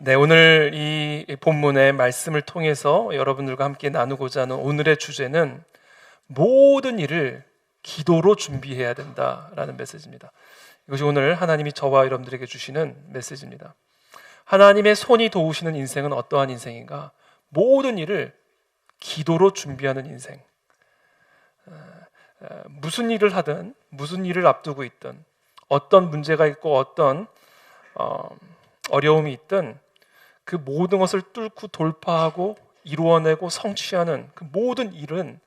네, 오늘 이 본문의 말씀을 통해서 여러분들과 함께 나누고자 하는 오늘의 주제는 모든 일을 기도로 준비해야 된다라는 메시지입니다. 이것이 오늘 하나님이 저와 여러분들에게 주시는 메시지입니다. 하나님의 손이 도우시는 인생은 어떠한 인생인가? 모든 일을 기도로 준비하는 인생. 무슨 일을 하든, 무슨 일을 앞두고 있든, 어떤 문제가 있고 어떤 어려움이 있든 그 모든 것을 뚫고 돌파하고 이루어내고 성취하는 그 모든 일은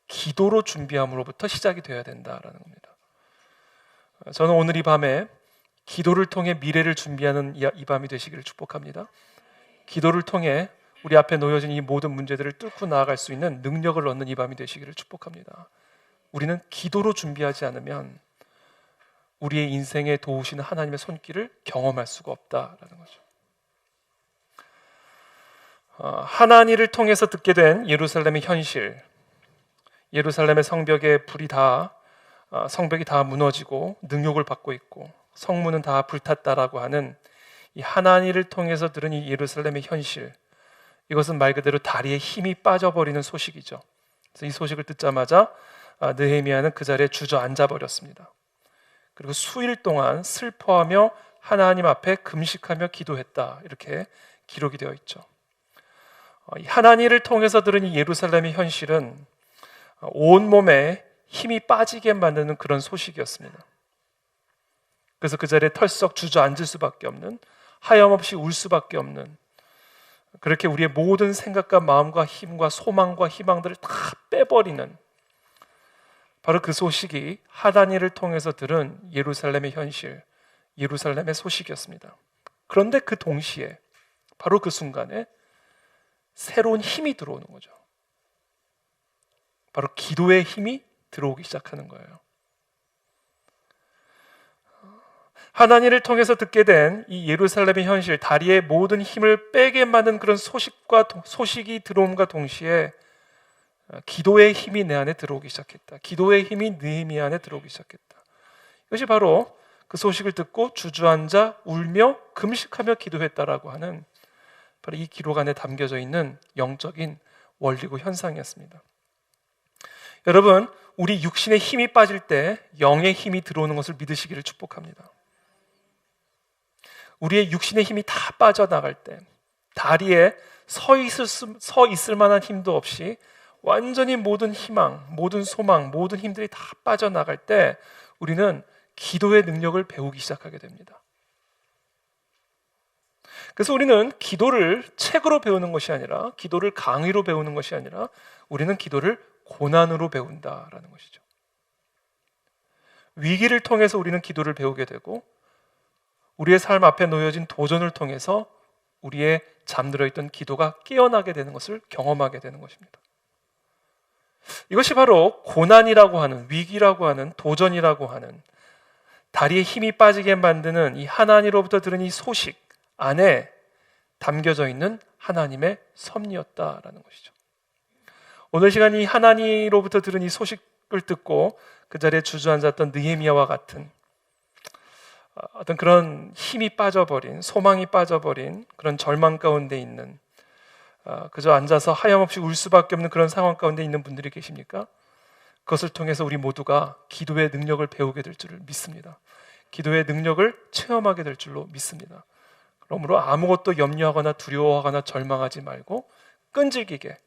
기도로 준비함으로부터 시작이 되어야 된다라는 겁니다. 저는 오늘 이 밤에 기도를 통해 미래를 준비하는 이 밤이 되시기를 축복합니다. 기도를 통해 우리 앞에 놓여진 이 모든 문제들을 뚫고 나아갈 수 있는 능력을 얻는 이 밤이 되시기를 축복합니다. 우리는 기도로 준비하지 않으면 우리의 인생에 도우시는 하나님의 손길을 경험할 수가 없다라는 거죠. 하나님을 통해서 듣게 된 예루살렘의 현실, 예루살렘의 성벽에 성벽이 다 무너지고 능욕을 받고 있고 성문은 다 불탔다라고 하는 이 하나님을 통해서 들은 이 예루살렘의 현실, 이것은 말 그대로 다리에 힘이 빠져버리는 소식이죠. 그래서 이 소식을 듣자마자 느헤미야는 그 자리에 주저앉아 버렸습니다. 그리고 수일 동안 슬퍼하며 하나님 앞에 금식하며 기도했다, 이렇게 기록이 되어 있죠. 하나님을 통해서 들은 이 예루살렘의 현실은 온몸에 힘이 빠지게 만드는 그런 소식이었습니다. 그래서 그 자리에 털썩 주저앉을 수밖에 없는, 하염없이 울 수밖에 없는, 그렇게 우리의 모든 생각과 마음과 힘과 소망과 희망들을 다 빼버리는 바로 그 소식이 하나님을 통해서 들은 예루살렘의 현실, 예루살렘의 소식이었습니다. 그런데 그 동시에 바로 그 순간에 새로운 힘이 들어오는 거죠. 바로 기도의 힘이 들어오기 시작하는 거예요. 하나님을 통해서 듣게 된 이 예루살렘의 현실, 다리의 모든 힘을 빼게 만든 그런 소식이 들어옴과 동시에 기도의 힘이 내 안에 들어오기 시작했다. 기도의 힘이 느헤미야 안에 들어오기 시작했다. 이것이 바로 그 소식을 듣고 주저앉아 울며 금식하며 기도했다라고 하는 바로 이 기록 안에 담겨져 있는 영적인 원리고 현상이었습니다. 여러분, 우리 육신의 힘이 빠질 때 영의 힘이 들어오는 것을 믿으시기를 축복합니다. 우리의 육신의 힘이 다 빠져나갈 때, 다리에 서 있을 만한 힘도 없이 완전히 모든 희망, 모든 소망, 모든 힘들이 다 빠져나갈 때 우리는 기도의 능력을 배우기 시작하게 됩니다. 그래서 우리는 기도를 책으로 배우는 것이 아니라, 기도를 강의로 배우는 것이 아니라 우리는 기도를 고난으로 배운다라는 것이죠. 위기를 통해서 우리는 기도를 배우게 되고, 우리의 삶 앞에 놓여진 도전을 통해서 우리의 잠들어 있던 기도가 깨어나게 되는 것을 경험하게 되는 것입니다. 이것이 바로 고난이라고 하는, 위기라고 하는, 도전이라고 하는, 다리에 힘이 빠지게 만드는 이 하나님으로부터 들은 이 소식 안에 담겨져 있는 하나님의 섭리였다라는 것이죠. 오늘 시간 이 하나님으로부터 들은 이 소식을 듣고 그 자리에 주저앉았던 느헤미야와 같은 어떤 그런 힘이 빠져버린, 소망이 빠져버린 그런 절망 가운데 있는, 그저 앉아서 하염없이 울 수밖에 없는 그런 상황 가운데 있는 분들이 계십니까? 그것을 통해서 우리 모두가 기도의 능력을 배우게 될 줄을 믿습니다. 기도의 능력을 체험하게 될 줄로 믿습니다. 그러므로 아무것도 염려하거나 두려워하거나 절망하지 말고 끈질기게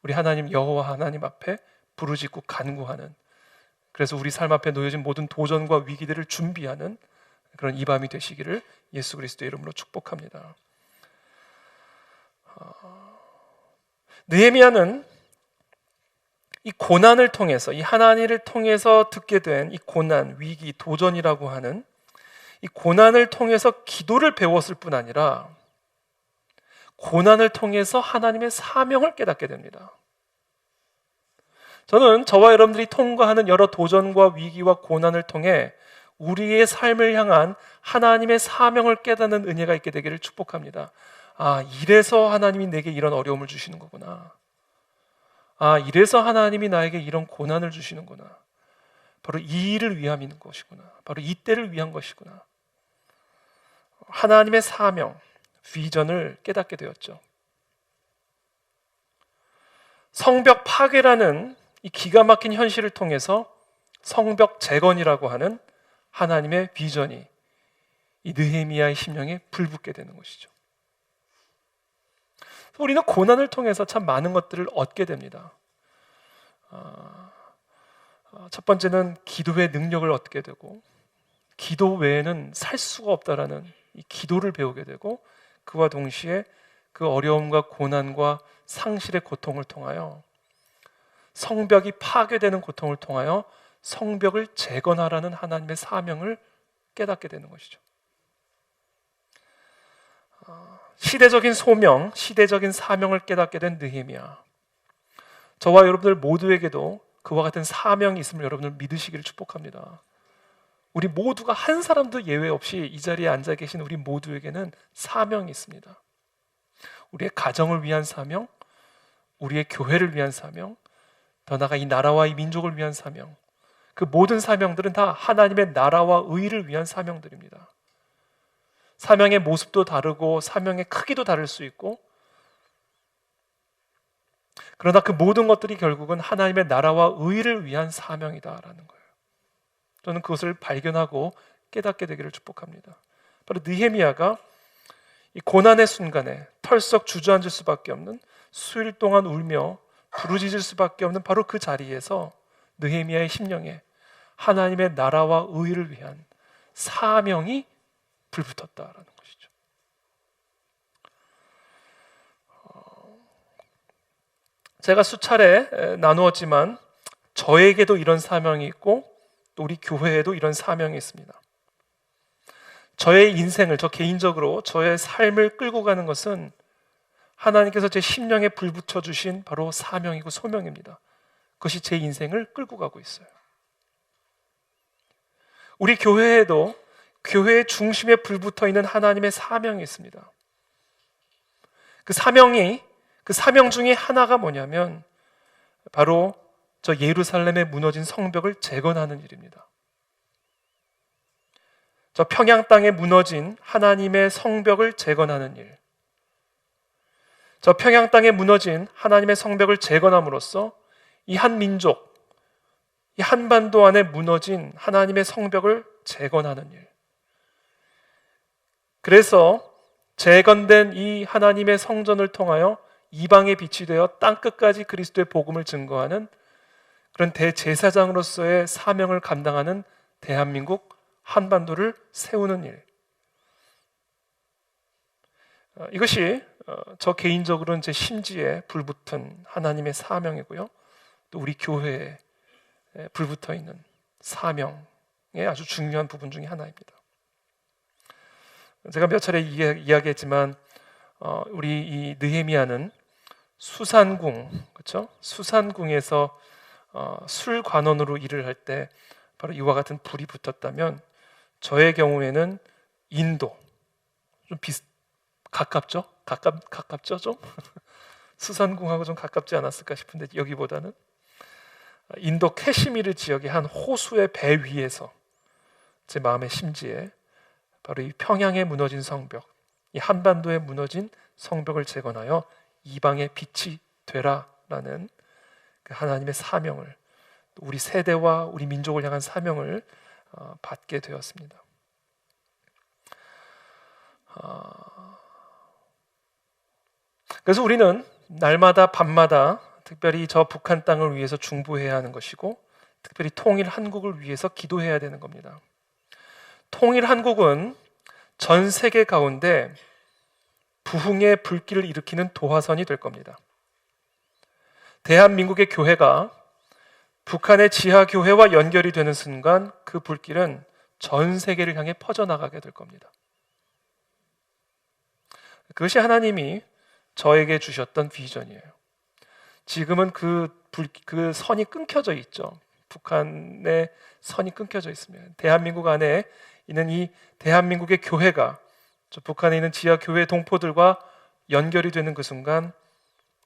우리 하나님 여호와 하나님 앞에 부르짖고 간구하는, 그래서 우리 삶 앞에 놓여진 모든 도전과 위기들을 준비하는 그런 이 밤이 되시기를 예수 그리스도의 이름으로 축복합니다. 느헤미야는 이 고난을 통해서, 이 하나님을 통해서 듣게 된 이 고난, 위기, 도전이라고 하는 이 고난을 통해서 기도를 배웠을 뿐 아니라 고난을 통해서 하나님의 사명을 깨닫게 됩니다. 저는 저와 여러분들이 통과하는 여러 도전과 위기와 고난을 통해 우리의 삶을 향한 하나님의 사명을 깨닫는 은혜가 있게 되기를 축복합니다. 아, 이래서 하나님이 내게 이런 어려움을 주시는 거구나. 아, 이래서 하나님이 나에게 이런 고난을 주시는구나. 바로 이 일을 위함인 것이구나. 바로 이 때를 위한 것이구나. 하나님의 사명, 비전을 깨닫게 되었죠. 성벽 파괴라는 이 기가 막힌 현실을 통해서 성벽 재건이라고 하는 하나님의 비전이 이 느헤미야의 심령에 불붙게 되는 것이죠. 우리는 고난을 통해서 참 많은 것들을 얻게 됩니다. 첫 번째는 기도의 능력을 얻게 되고, 기도 외에는 살 수가 없다라는 이 기도를 배우게 되고, 그와 동시에 그 어려움과 고난과 상실의 고통을 통하여, 성벽이 파괴되는 고통을 통하여 성벽을 재건하라는 하나님의 사명을 깨닫게 되는 것이죠. 시대적인 소명, 시대적인 사명을 깨닫게 된 느헤미야. 저와 여러분들 모두에게도 그와 같은 사명이 있음을 여러분들 믿으시기를 축복합니다. 우리 모두가 한 사람도 예외 없이 이 자리에 앉아 계신 우리 모두에게는 사명이 있습니다. 우리의 가정을 위한 사명, 우리의 교회를 위한 사명, 더 나아가 이 나라와 이 민족을 위한 사명, 그 모든 사명들은 다 하나님의 나라와 의를 위한 사명들입니다. 사명의 모습도 다르고 사명의 크기도 다를 수 있고, 그러나 그 모든 것들이 결국은 하나님의 나라와 의를 위한 사명이다라는 거예요. 저는 그것을 발견하고 깨닫게 되기를 축복합니다. 바로 느헤미야가 이 고난의 순간에 털썩 주저앉을 수밖에 없는, 수일 동안 울며 부르짖을 수밖에 없는 바로 그 자리에서 느헤미야의 심령에 하나님의 나라와 의를 위한 사명이 불붙었다라는 것이죠. 제가 수차례 나누었지만 저에게도 이런 사명이 있고 또 우리 교회에도 이런 사명이 있습니다. 저의 인생을, 저 개인적으로 저의 삶을 끌고 가는 것은 하나님께서 제 심령에 불붙여 주신 바로 사명이고 소명입니다. 그것이 제 인생을 끌고 가고 있어요. 우리 교회에도 교회의 중심에 불붙어 있는 하나님의 사명이 있습니다. 그 사명 중에 하나가 뭐냐면 바로 저 예루살렘에 무너진 성벽을 재건하는 일입니다. 저 평양 땅에 무너진 하나님의 성벽을 재건하는 일, 저 평양 땅에 무너진 하나님의 성벽을 재건함으로써 이 한 민족, 이 한반도 안에 무너진 하나님의 성벽을 재건하는 일, 그래서 재건된 이 하나님의 성전을 통하여 이방의 빛이 되어 땅끝까지 그리스도의 복음을 증거하는 그런 대제사장으로서의 사명을 감당하는 대한민국 한반도를 세우는 일, 이것이 저 개인적으로는 제 심지에 불붙은 하나님의 사명이고요, 또 우리 교회에 불붙어 있는 사명의 아주 중요한 부분 중에 하나입니다. 제가 몇 차례 이야기했지만 우리 이 느헤미야는 수산궁, 그렇죠? 수산궁에서 술관원으로 일을 할 때 바로 이와 같은 불이 붙었다면, 저의 경우에는 인도, 좀 가깝죠? 가깝죠 좀? 수산궁하고 좀 가깝지 않았을까 싶은데, 여기보다는 인도 캐시미르 지역의 한 호수의 배 위에서 제 마음의 심지에 바로 이 평양에 무너진 성벽, 이 한반도에 무너진 성벽을 재건하여 이방의 빛이 되라라는 그 하나님의 사명을, 우리 세대와 우리 민족을 향한 사명을 받게 되었습니다. 그래서 우리는 날마다 밤마다 특별히 저 북한 땅을 위해서 중보해야 하는 것이고, 특별히 통일 한국을 위해서 기도해야 되는 겁니다. 통일 한국은 전 세계 가운데 부흥의 불길을 일으키는 도화선이 될 겁니다. 대한민국의 교회가 북한의 지하교회와 연결이 되는 순간 그 불길은 전 세계를 향해 퍼져나가게 될 겁니다. 그것이 하나님이 저에게 주셨던 비전이에요. 지금은 그 선이 끊겨져 있죠. 북한의 선이 끊겨져 있으면 대한민국 안에 있는 이 대한민국의 교회가 저 북한에 있는 지하교회 동포들과 연결이 되는 그 순간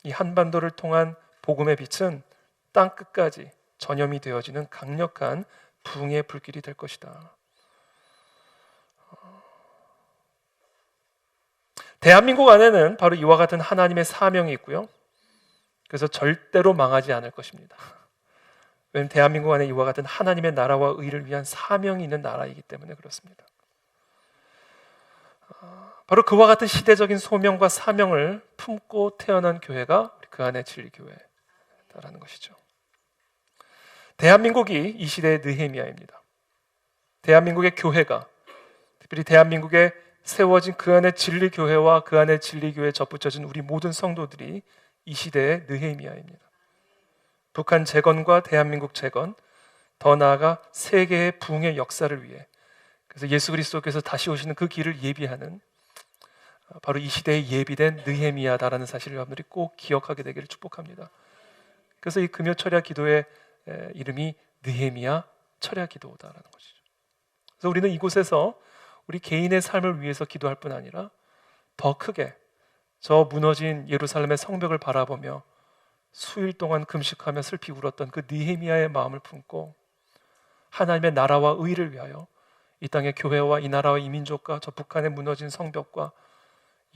이 한반도를 통한 복음의 빛은 땅끝까지 전염이 되어지는 강력한 부흥의 불길이 될 것이다. 대한민국 안에는 바로 이와 같은 하나님의 사명이 있고요. 그래서 절대로 망하지 않을 것입니다. 왜냐하면 대한민국 안에 이와 같은 하나님의 나라와 의를 위한 사명이 있는 나라이기 때문에 그렇습니다. 바로 그와 같은 시대적인 소명과 사명을 품고 태어난 교회가 그 안의 진리교회다라는 것이죠. 대한민국이 이 시대의 느헤미야입니다. 대한민국의 교회가, 특별히 대한민국에 세워진 그 안의 진리교회와 그 안의 진리교회에 접붙여진 우리 모든 성도들이 이 시대의 느헤미야입니다. 북한 재건과 대한민국 재건, 더 나아가 세계의 부흥의 역사를 위해, 그래서 예수 그리스도께서 다시 오시는 그 길을 예비하는 바로 이 시대에 예비된 느헤미야다라는 사실을 여러분들이 꼭 기억하게 되기를 축복합니다. 그래서 이 금요 철야 기도의 이름이 느헤미야 철야 기도다라는 것이죠. 그래서 우리는 이곳에서 우리 개인의 삶을 위해서 기도할 뿐 아니라 더 크게 저 무너진 예루살렘의 성벽을 바라보며 수일 동안 금식하며 슬피 울었던 그 느헤미야의 마음을 품고 하나님의 나라와 의를 위하여 이 땅의 교회와 이 나라와 이 민족과 저 북한의 무너진 성벽과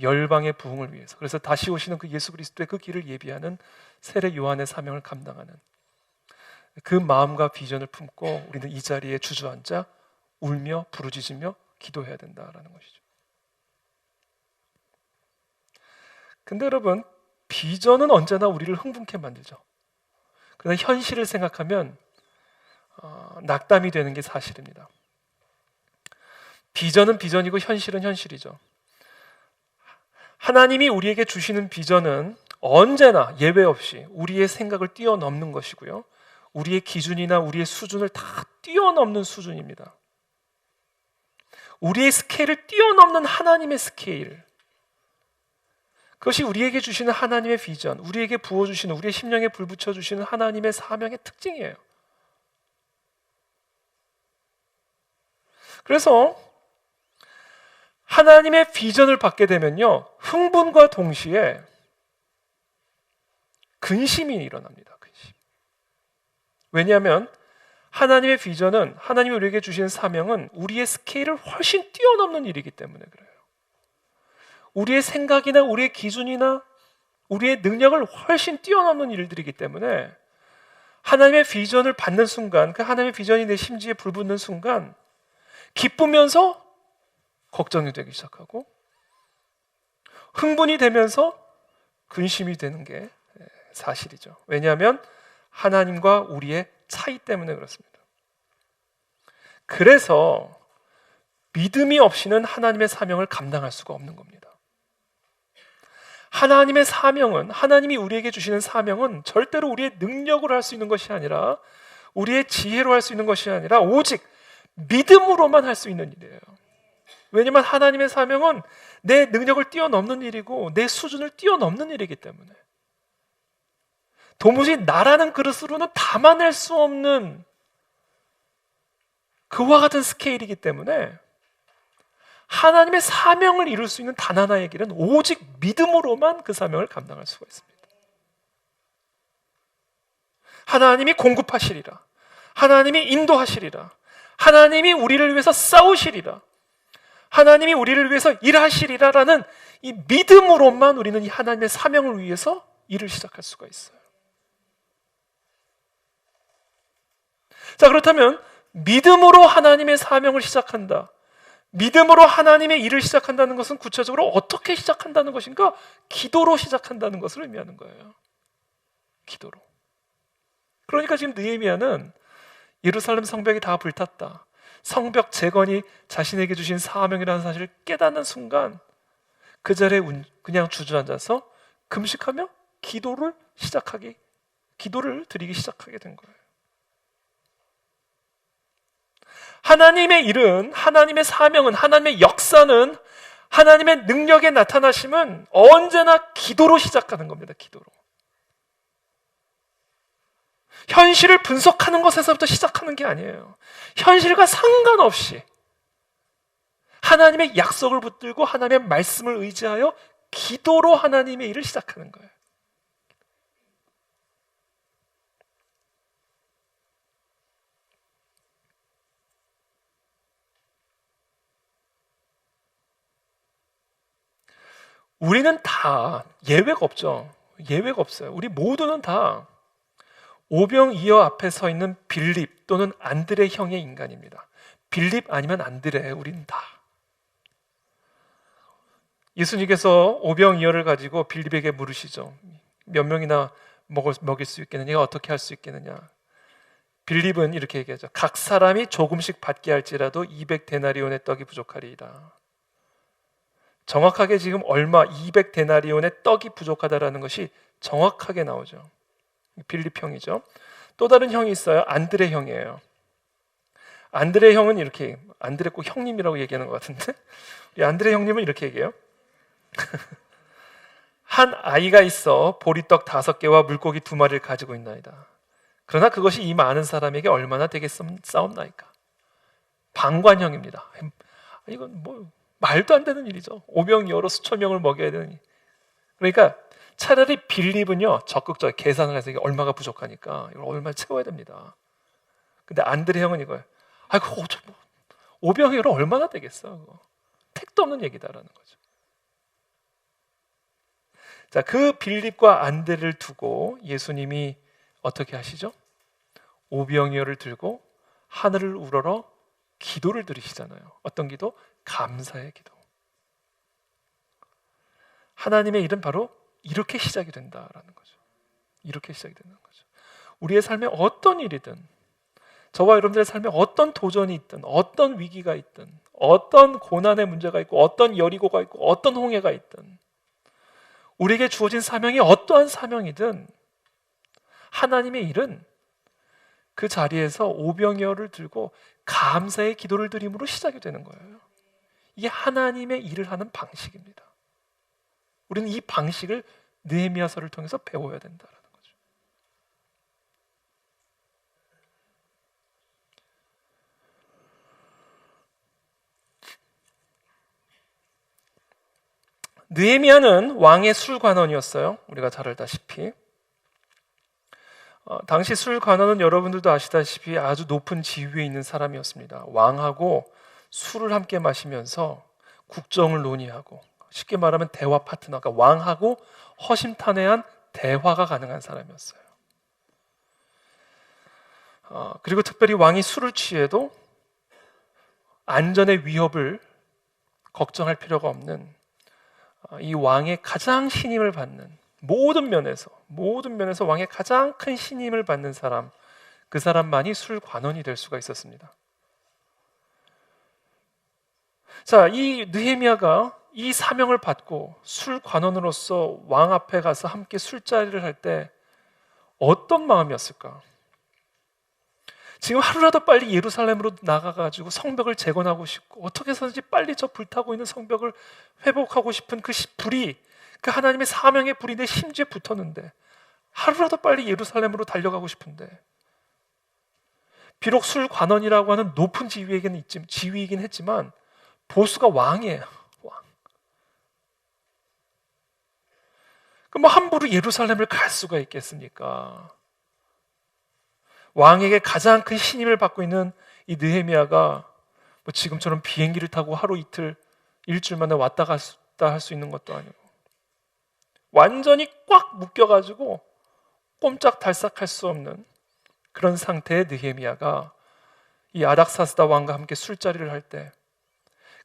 열방의 부흥을 위해서, 그래서 다시 오시는 그 예수 그리스도의 그 길을 예비하는 세례 요한의 사명을 감당하는 그 마음과 비전을 품고 우리는 이 자리에 주저앉아 울며 부르짖으며 기도해야 된다라는 것이죠. 근데 여러분, 비전은 언제나 우리를 흥분케 만들죠. 그러나 현실을 생각하면 낙담이 되는 게 사실입니다. 비전은 비전이고 현실은 현실이죠. 하나님이 우리에게 주시는 비전은 언제나 예외 없이 우리의 생각을 뛰어넘는 것이고요. 우리의 기준이나 우리의 수준을 다 뛰어넘는 수준입니다. 우리의 스케일을 뛰어넘는 하나님의 스케일, 그것이 우리에게 주시는 하나님의 비전, 우리에게 부어주시는, 우리의 심령에 불 붙여주시는 하나님의 사명의 특징이에요. 그래서 하나님의 비전을 받게 되면요, 흥분과 동시에 근심이 일어납니다. 근심. 왜냐하면 하나님의 비전은, 하나님이 우리에게 주시는 사명은 우리의 스케일을 훨씬 뛰어넘는 일이기 때문에 그래요. 우리의 생각이나 우리의 기준이나 우리의 능력을 훨씬 뛰어넘는 일들이기 때문에 하나님의 비전을 받는 순간, 그 하나님의 비전이 내 심지에 불붙는 순간 기쁘면서 걱정이 되기 시작하고 흥분이 되면서 근심이 되는 게 사실이죠. 왜냐하면 하나님과 우리의 차이 때문에 그렇습니다. 그래서 믿음이 없이는 하나님의 사명을 감당할 수가 없는 겁니다. 하나님의 사명은, 하나님이 우리에게 주시는 사명은 절대로 우리의 능력으로 할 수 있는 것이 아니라, 우리의 지혜로 할 수 있는 것이 아니라 오직 믿음으로만 할 수 있는 일이에요. 왜냐하면 하나님의 사명은 내 능력을 뛰어넘는 일이고 내 수준을 뛰어넘는 일이기 때문에, 도무지 나라는 그릇으로는 담아낼 수 없는 그와 같은 스케일이기 때문에 하나님의 사명을 이룰 수 있는 단 하나의 길은 오직 믿음으로만 그 사명을 감당할 수가 있습니다. 하나님이 공급하시리라, 하나님이 인도하시리라, 하나님이 우리를 위해서 싸우시리라, 하나님이 우리를 위해서 일하시리라라는 이 믿음으로만 우리는 이 하나님의 사명을 위해서 일을 시작할 수가 있어요. 자, 그렇다면 믿음으로 하나님의 사명을 시작한다, 믿음으로 하나님의 일을 시작한다는 것은 구체적으로 어떻게 시작한다는 것인가? 기도로 시작한다는 것을 의미하는 거예요. 기도로. 그러니까 지금 느헤미야는 예루살렘 성벽이 다 불탔다, 성벽 재건이 자신에게 주신 사명이라는 사실을 깨닫는 순간 그 자리에 그냥 주저앉아서 금식하며 기도를 드리기 시작하게 된 거예요. 하나님의 일은, 하나님의 사명은, 하나님의 역사는, 하나님의 능력의 나타나심은 언제나 기도로 시작하는 겁니다. 기도로. 현실을 분석하는 것에서부터 시작하는 게 아니에요. 현실과 상관없이 하나님의 약속을 붙들고 하나님의 말씀을 의지하여 기도로 하나님의 일을 시작하는 거예요. 우리는 다 예외가 없죠. 예외가 없어요. 우리 모두는 다 오병이어 앞에 서 있는 빌립 또는 안드레 형의 인간입니다. 빌립 아니면 안드레, 우리는 다. 예수님께서 오병이어를 가지고 빌립에게 물으시죠. 몇 명이나 먹일 수 있겠느냐? 어떻게 할 수 있겠느냐? 빌립은 이렇게 얘기하죠. 각 사람이 조금씩 받게 할지라도 200데나리온의 떡이 부족하리이다. 정확하게 지금 얼마 200데나리온의 떡이 부족하다라는 것이 정확하게 나오죠. 빌립 형이죠. 또 다른 형이 있어요. 안드레 형이에요. 안드레 형은 이렇게, 안드레 꼭 형님이라고 얘기하는 것 같은데 우리 안드레 형님은 이렇게 얘기해요. 한 아이가 있어 보리떡 5개와 물고기 2마리를 가지고 있나이다. 그러나 그것이 이 많은 사람에게 얼마나 되겠사옵나이까. 방관형입니다. 이건 뭐 말도 안 되는 일이죠. 오병이어로 수천 명을 먹여야 되는. 그러니까 차라리 빌립은요 적극적으로 계산을 해서 이게 얼마가 부족하니까 이걸 얼마 채워야 됩니다. 근데 안드레 형은 이거예요. 아이고 오병이어로 얼마나 되겠어? 그거. 택도 없는 얘기다라는 거죠. 자, 그 빌립과 안드레를 두고 예수님이 어떻게 하시죠? 오병이어를 들고 하늘을 우러러 기도를 드리시잖아요. 어떤 기도? 감사의 기도. 하나님의 일은 바로 이렇게 시작이 된다라는 거죠. 이렇게 시작이 되는 거죠. 우리의 삶에 어떤 일이든, 저와 여러분들의 삶에 어떤 도전이 있든, 어떤 위기가 있든, 어떤 고난의 문제가 있고, 어떤 여리고가 있고, 어떤 홍해가 있든, 우리에게 주어진 사명이 어떠한 사명이든 하나님의 일은 그 자리에서 오병이어를 들고 감사의 기도를 드림으로 시작이 되는 거예요. 이게 하나님의 일을 하는 방식입니다. 우리는 이 방식을 느헤미야서를 통해서 배워야 된다는 거죠. 느헤미야는 왕의 술관원이었어요. 우리가 잘 알다시피 당시 술관원은 여러분들도 아시다시피 아주 높은 지위에 있는 사람이었습니다. 왕하고 술을 함께 마시면서 국정을 논의하고, 쉽게 말하면 대화 파트너가, 왕하고 허심탄회한 대화가 가능한 사람이었어요. 그리고 특별히 왕이 술을 취해도 안전의 위협을 걱정할 필요가 없는, 이 왕의 가장 신임을 받는, 모든 면에서 왕의 가장 큰 신임을 받는 사람, 그 사람만이 술관원이 될 수가 있었습니다. 자, 이 느헤미야가 이 사명을 받고 술관원으로서 왕 앞에 가서 함께 술자리를 할 때 어떤 마음이었을까? 지금 하루라도 빨리 예루살렘으로 나가가지고 성벽을 재건하고 싶고, 어떻게 해서든지 빨리 저 불타고 있는 성벽을 회복하고 싶은 그 불이, 그 하나님의 사명의 불이 내 심지에 붙었는데, 하루라도 빨리 예루살렘으로 달려가고 싶은데, 비록 술관원이라고 하는 높은 지위이긴 했지만 보스가 왕이에요. 왕. 그럼 뭐 함부로 예루살렘을 갈 수가 있겠습니까? 왕에게 가장 큰 신임을 받고 있는 이 느헤미야가 뭐 지금처럼 비행기를 타고 하루 이틀, 일주일 만에 왔다 갔다 할 수 있는 것도 아니고, 완전히 꽉 묶여가지고 꼼짝달싹할 수 없는 그런 상태의 느헤미야가 이 아닥사스다 왕과 함께 술자리를 할 때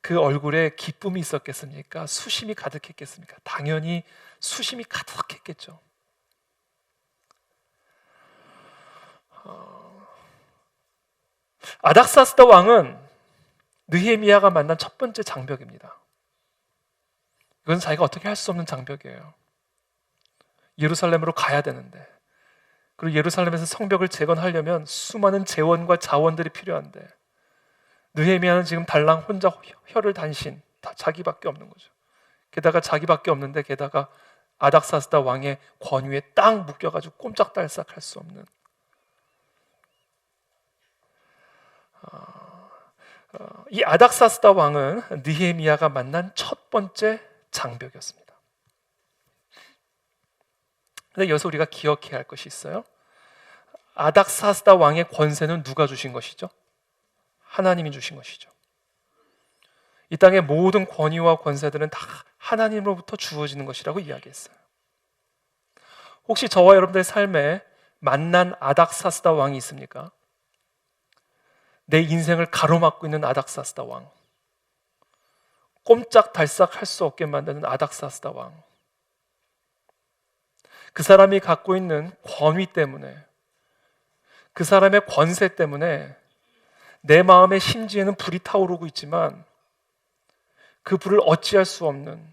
그 얼굴에 기쁨이 있었겠습니까? 수심이 가득했겠습니까? 당연히 수심이 가득했겠죠. 아닥사스다 왕은 느헤미야가 만난 첫 번째 장벽입니다. 이건 자기가 어떻게 할 수 없는 장벽이에요. 예루살렘으로 가야 되는데, 그리고 예루살렘에서 성벽을 재건하려면 수많은 재원과 자원들이 필요한데, 느헤미야는 지금 달랑 혼자 혀를 단신, 다 자기밖에 없는 거죠. 게다가 자기밖에 없는데, 게다가 아닥사스다 왕의 권위에 딱 묶여가지고 꼼짝달싹 할 수 없는, 이 아닥사스다 왕은 느헤미야가 만난 첫 번째 장벽이었습니다. 근데 여기서 우리가 기억해야 할 것이 있어요. 아닥사스다 왕의 권세는 누가 주신 것이죠? 하나님이 주신 것이죠. 이 땅의 모든 권위와 권세들은 다 하나님으로부터 주어지는 것이라고 이야기했어요. 혹시 저와 여러분들의 삶에 만난 아닥사스다 왕이 있습니까? 내 인생을 가로막고 있는 아닥사스다 왕, 꼼짝달싹 할 수 없게 만드는 아닥사스다 왕, 그 사람이 갖고 있는 권위 때문에, 그 사람의 권세 때문에 내 마음의 심지에는 불이 타오르고 있지만 그 불을 어찌할 수 없는,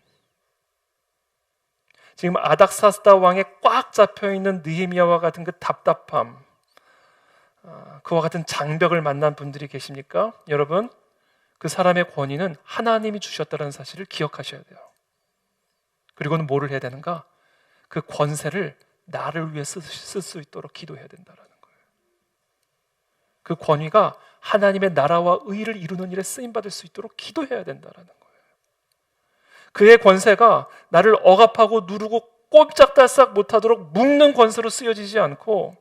지금 아닥사스다 왕에 꽉 잡혀있는 느헤미야와 같은 그 답답함, 그와 같은 장벽을 만난 분들이 계십니까? 여러분, 그 사람의 권위는 하나님이 주셨다는 사실을 기억하셔야 돼요. 그리고는 뭐를 해야 되는가? 그 권세를 나를 위해 쓸 수 있도록 기도해야 된다는 거예요. 그 권위가 하나님의 나라와 의를 이루는 일에 쓰임받을 수 있도록 기도해야 된다는 거예요. 그의 권세가 나를 억압하고 누르고 꼼짝달싹 못하도록 묶는 권세로 쓰여지지 않고,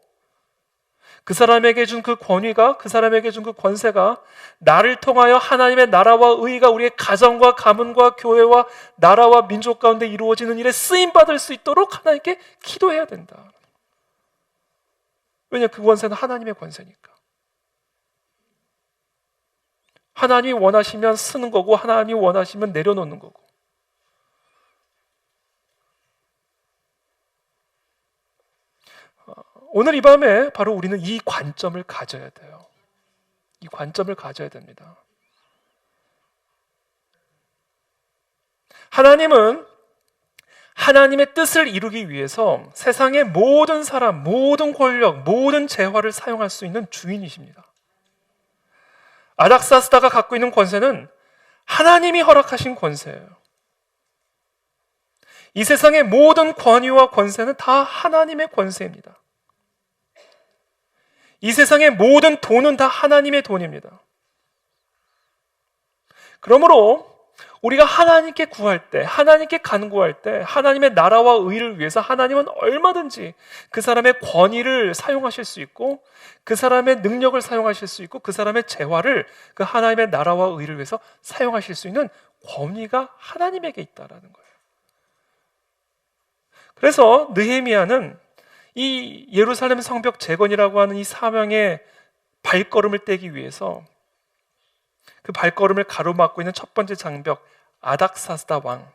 그 사람에게 준 그 권위가, 그 사람에게 준 그 권세가 나를 통하여 하나님의 나라와 의가 우리의 가정과 가문과 교회와 나라와 민족 가운데 이루어지는 일에 쓰임받을 수 있도록 하나님께 기도해야 된다. 왜냐하면 그 권세는 하나님의 권세니까. 하나님이 원하시면 쓰는 거고, 하나님이 원하시면 내려놓는 거고. 오늘 이 밤에 바로 우리는 이 관점을 가져야 돼요. 이 관점을 가져야 됩니다. 하나님은 하나님의 뜻을 이루기 위해서 세상의 모든 사람, 모든 권력, 모든 재화를 사용할 수 있는 주인이십니다. 아닥사스다가 갖고 있는 권세는 하나님이 허락하신 권세예요. 이 세상의 모든 권위와 권세는 다 하나님의 권세입니다. 이 세상의 모든 돈은 다 하나님의 돈입니다. 그러므로 우리가 하나님께 구할 때, 하나님께 간구할 때, 하나님의 나라와 의를 위해서 하나님은 얼마든지 그 사람의 권위를 사용하실 수 있고, 그 사람의 능력을 사용하실 수 있고, 그 사람의 재화를 그 하나님의 나라와 의를 위해서 사용하실 수 있는 권위가 하나님에게 있다라는 거예요. 그래서 느헤미야는 이 예루살렘 성벽 재건이라고 하는 이 사명의 발걸음을 떼기 위해서 그 발걸음을 가로막고 있는 첫 번째 장벽 아닥사스다 왕,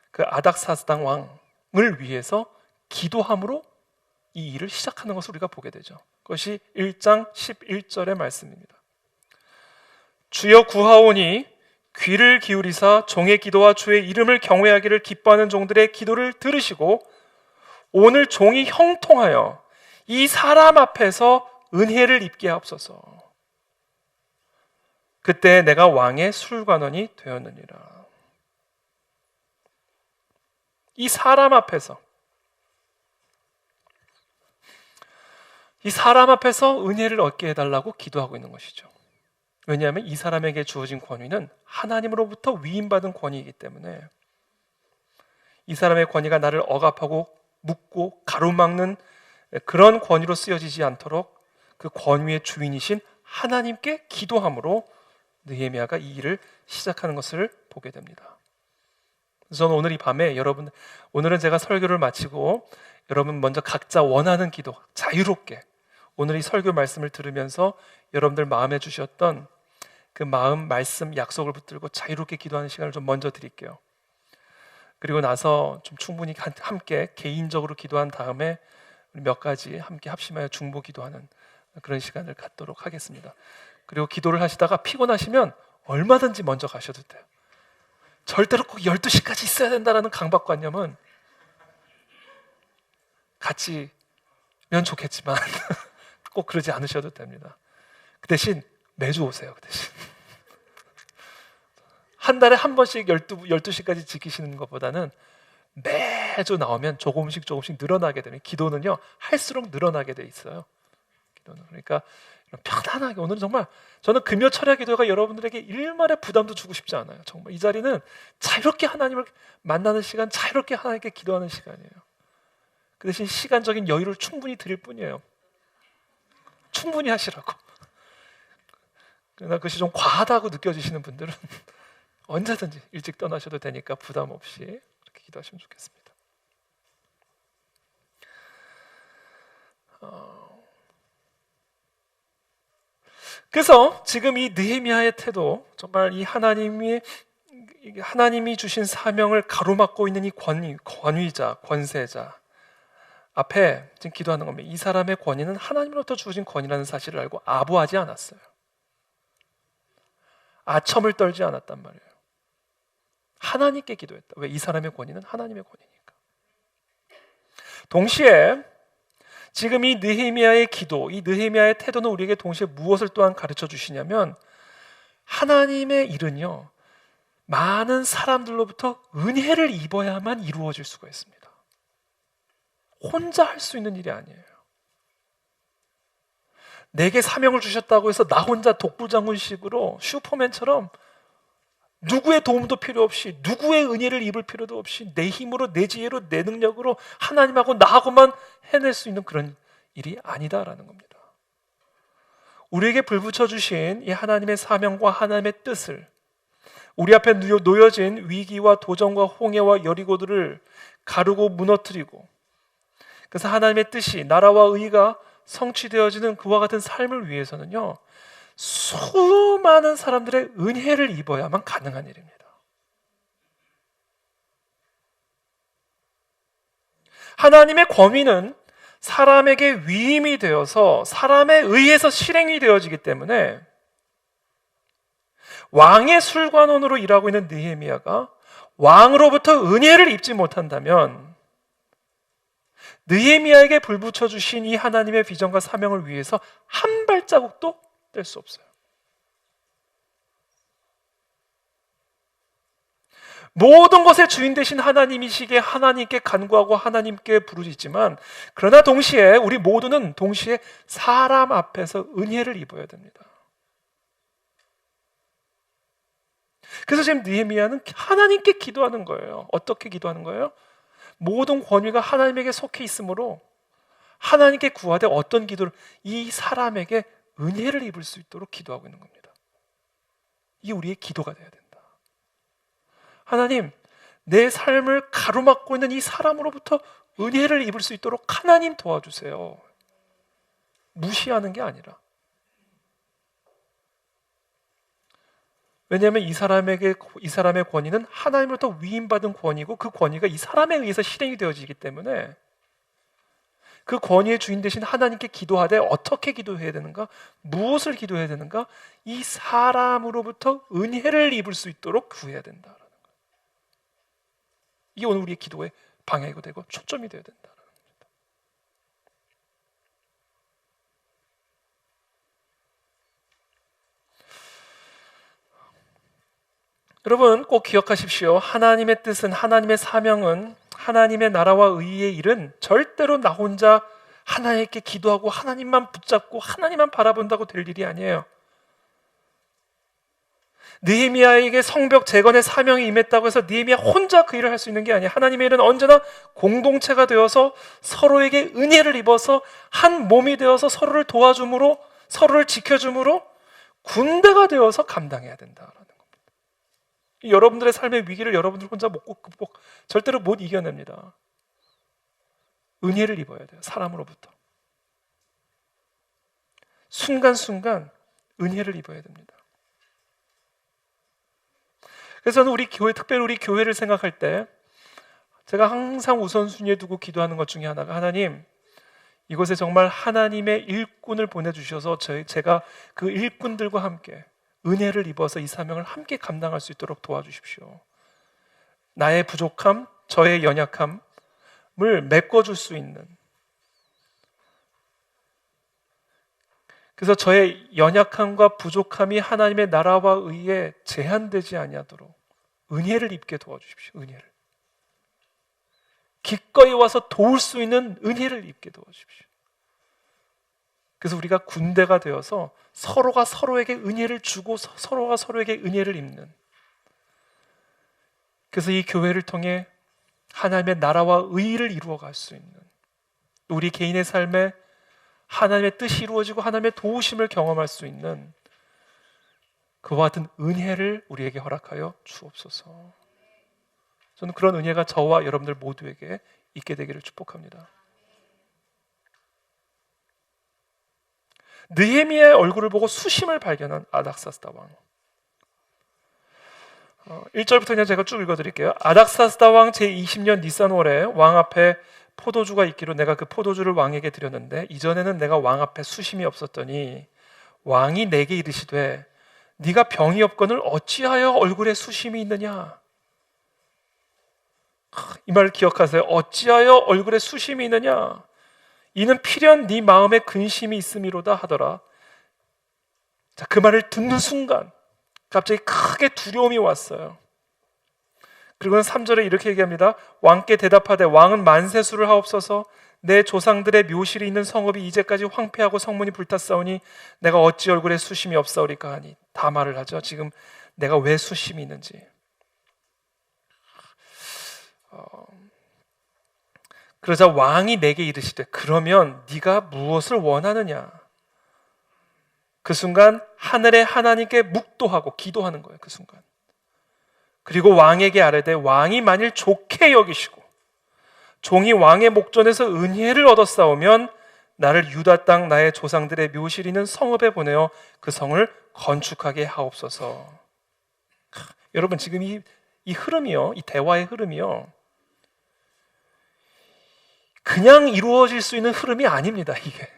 그 아닥사스다 왕을 위해서 기도함으로 이 일을 시작하는 것을 우리가 보게 되죠. 그것이 1장 11절의 말씀입니다. 주여 구하오니 귀를 기울이사 종의 기도와 주의 이름을 경외하기를 기뻐하는 종들의 기도를 들으시고 오늘 종이 형통하여 이 사람 앞에서 은혜를 입게 하옵소서. 그때 내가 왕의 술관원이 되었느니라. 이 사람 앞에서, 이 사람 앞에서 은혜를 얻게 해달라고 기도하고 있는 것이죠. 왜냐하면 이 사람에게 주어진 권위는 하나님으로부터 위임받은 권위이기 때문에 이 사람의 권위가 나를 억압하고 묶고 가로막는 그런 권위로 쓰여지지 않도록 그 권위의 주인이신 하나님께 기도함으로 느헤미야가 이 일을 시작하는 것을 보게 됩니다. 저는 오늘 이 밤에 오늘은 제가 설교를 마치고 여러분 먼저 각자 원하는 기도, 자유롭게 오늘 이 설교 말씀을 들으면서 여러분들 마음에 주셨던 그 마음, 말씀, 약속을 붙들고 자유롭게 기도하는 시간을 좀 먼저 드릴게요. 그리고 나서 좀 충분히 함께 개인적으로 기도한 다음에 몇 가지 함께 합심하여 중보 기도하는 그런 시간을 갖도록 하겠습니다. 그리고 기도를 하시다가 피곤하시면 얼마든지 먼저 가셔도 돼요. 절대로 꼭 12시까지 있어야 된다는 강박관념은 같이면 좋겠지만 꼭 그러지 않으셔도 됩니다. 그 대신 매주 오세요. 그 대신 한 달에 한 번씩 12시까지 지키시는 것보다는 매주 나오면 조금씩 늘어나게 되면, 기도는요 할수록 늘어나게 돼 있어요. 기도는. 그러니까 편안하게, 오늘은 정말 저는 금요 철야 기도가 여러분들에게 일말의 부담도 주고 싶지 않아요. 정말 이 자리는 자유롭게 하나님을 만나는 시간, 자유롭게 하나님께 기도하는 시간이에요. 그 대신 시간적인 여유를 충분히 드릴 뿐이에요. 충분히 하시라고. 그러나 그것이 좀 과하다고 느껴지시는 분들은 언제든지 일찍 떠나셔도 되니까 부담 없이 그렇게 기도하시면 좋겠습니다. 그래서 지금 이 느헤미야의 태도, 정말 이 하나님이 주신 사명을 가로막고 있는 이 권위자, 권세자 앞에 지금 기도하는 겁니다. 이 사람의 권위는 하나님으로부터 주어진 권위라는 사실을 알고 아부하지 않았어요. 아첨을 떨지 않았단 말이에요. 하나님께 기도했다. 왜? 이 사람의 권위는 하나님의 권위니까. 동시에 지금 이 느헤미야의 기도, 이 느헤미야의 태도는 우리에게 동시에 무엇을 또한 가르쳐 주시냐면, 하나님의 일은요, 많은 사람들로부터 은혜를 입어야만 이루어질 수가 있습니다. 혼자 할 수 있는 일이 아니에요. 내게 사명을 주셨다고 해서 나 혼자 독불장군식으로 슈퍼맨처럼 누구의 도움도 필요 없이, 누구의 은혜를 입을 필요도 없이 내 힘으로, 내 지혜로, 내 능력으로 하나님하고 나하고만 해낼 수 있는 그런 일이 아니다라는 겁니다. 우리에게 불붙여 주신 이 하나님의 사명과 하나님의 뜻을, 우리 앞에 놓여진 위기와 도전과 홍해와 여리고들을 가르고 무너뜨리고, 그래서 하나님의 뜻이, 나라와 의가 성취되어지는 그와 같은 삶을 위해서는요, 수많은 사람들의 은혜를 입어야만 가능한 일입니다. 하나님의 권위는 사람에게 위임이 되어서 사람에 의해서 실행이 되어지기 때문에, 왕의 술관원으로 일하고 있는 느헤미야가 왕으로부터 은혜를 입지 못한다면, 느헤미야에게 불붙여 주신 이 하나님의 비전과 사명을 위해서 한 발자국도 뗄 수 없어요. 모든 것의 주인 되신 하나님이시기에 하나님께 간구하고 하나님께 부르짖지만, 그러나 동시에 우리 모두는 동시에 사람 앞에서 은혜를 입어야 됩니다. 그래서 지금 느헤미야는 하나님께 기도하는 거예요. 어떻게 기도하는 거예요? 모든 권위가 하나님에게 속해 있으므로 하나님께 구하되 어떤 기도를, 이 사람에게 은혜를 입을 수 있도록 기도하고 있는 겁니다. 이게 우리의 기도가 돼야 된다. 하나님, 내 삶을 가로막고 있는 이 사람으로부터 은혜를 입을 수 있도록 하나님 도와주세요. 무시하는 게 아니라. 왜냐하면 이 사람의 권위는 하나님으로부터 위임받은 권위고, 그 권위가 이 사람에 의해서 실행이 되어지기 때문에 그 권위의 주인 되신 하나님께 기도하되 어떻게 기도해야 되는가? 무엇을 기도해야 되는가? 이 사람으로부터 은혜를 입을 수 있도록 구해야 된다라는 거예요. 이게 오늘 우리의 기도의 방향이 되고 초점이 되어야 된다라는 겁니다. 여러분 꼭 기억하십시오. 하나님의 뜻은, 하나님의 사명은, 하나님의 나라와 의의 일은 절대로 나 혼자 하나님께 기도하고 하나님만 붙잡고 하나님만 바라본다고 될 일이 아니에요. 느헤미야에게 성벽 재건의 사명이 임했다고 해서 느헤미야 혼자 그 일을 할 수 있는 게 아니에요. 하나님의 일은 언제나 공동체가 되어서 서로에게 은혜를 입어서 한 몸이 되어서 서로를 도와줌으로, 서로를 지켜줌으로 군대가 되어서 감당해야 된다라는 겁니다. 여러분들의 삶의 위기를 여러분들 혼자 절대로 못 이겨냅니다. 은혜를 입어야 돼요. 사람으로부터. 순간순간 은혜를 입어야 됩니다. 그래서 저는 우리 교회, 특별히 우리 교회를 생각할 때 제가 항상 우선순위에 두고 기도하는 것 중에 하나가, 하나님, 이곳에 정말 하나님의 일꾼을 보내주셔서 제가 그 일꾼들과 함께 은혜를 입어서 이 사명을 함께 감당할 수 있도록 도와주십시오. 나의 부족함, 저의 연약함을 메꿔줄 수 있는, 그래서 저의 연약함과 부족함이 하나님의 나라와 의에 제한되지 아니하도록 은혜를 입게 도와주십시오. 은혜를 기꺼이 와서 도울 수 있는 은혜를 입게 도와주십시오. 그래서 우리가 군대가 되어서 서로가 서로에게 은혜를 주고 서로가 서로에게 은혜를 입는, 그래서 이 교회를 통해 하나님의 나라와 의를 이루어갈 수 있는, 우리 개인의 삶에 하나님의 뜻이 이루어지고 하나님의 도우심을 경험할 수 있는 그와 같은 은혜를 우리에게 허락하여 주옵소서. 저는 그런 은혜가 저와 여러분들 모두에게 있게 되기를 축복합니다. 느헤미야의 얼굴을 보고 수심을 발견한 아닥사스다 왕. 1절부터 그냥 제가 쭉 읽어드릴게요. 아닥사스다 왕 제20년 니산월에 왕 앞에 포도주가 있기로 내가 그 포도주를 왕에게 드렸는데 이전에는 내가 왕 앞에 수심이 없었더니 왕이 내게 이르시되 네가 병이 없거늘 어찌하여 얼굴에 수심이 있느냐. 이 말을 기억하세요. 어찌하여 얼굴에 수심이 있느냐. 이는 필연 네 마음에 근심이 있음이로다 하더라. 자, 그 말을 듣는 순간 갑자기 크게 두려움이 왔어요. 그리고는 3절에 이렇게 얘기합니다. 왕께 대답하되 왕은 만세수를 하옵소서. 내 조상들의 묘실이 있는 성읍이 이제까지 황폐하고 성문이 불탔사오니 내가 어찌 얼굴에 수심이 없사오리까 하니. 다 말을 하죠. 지금 내가 왜 수심이 있는지. 그러자 왕이 내게 이르시되 그러면 네가 무엇을 원하느냐. 그 순간 하늘의 하나님께 묵도하고 기도하는 거예요. 그 순간. 그리고 왕에게 아뢰되 왕이 만일 좋게 여기시고 종이 왕의 목전에서 은혜를 얻었사오면 나를 유다 땅 나의 조상들의 묘실 있는 성읍에 보내어 그 성을 건축하게 하옵소서. 여러분 지금 이 흐름이요, 이 대화의 흐름이요, 그냥 이루어질 수 있는 흐름이 아닙니다. 이게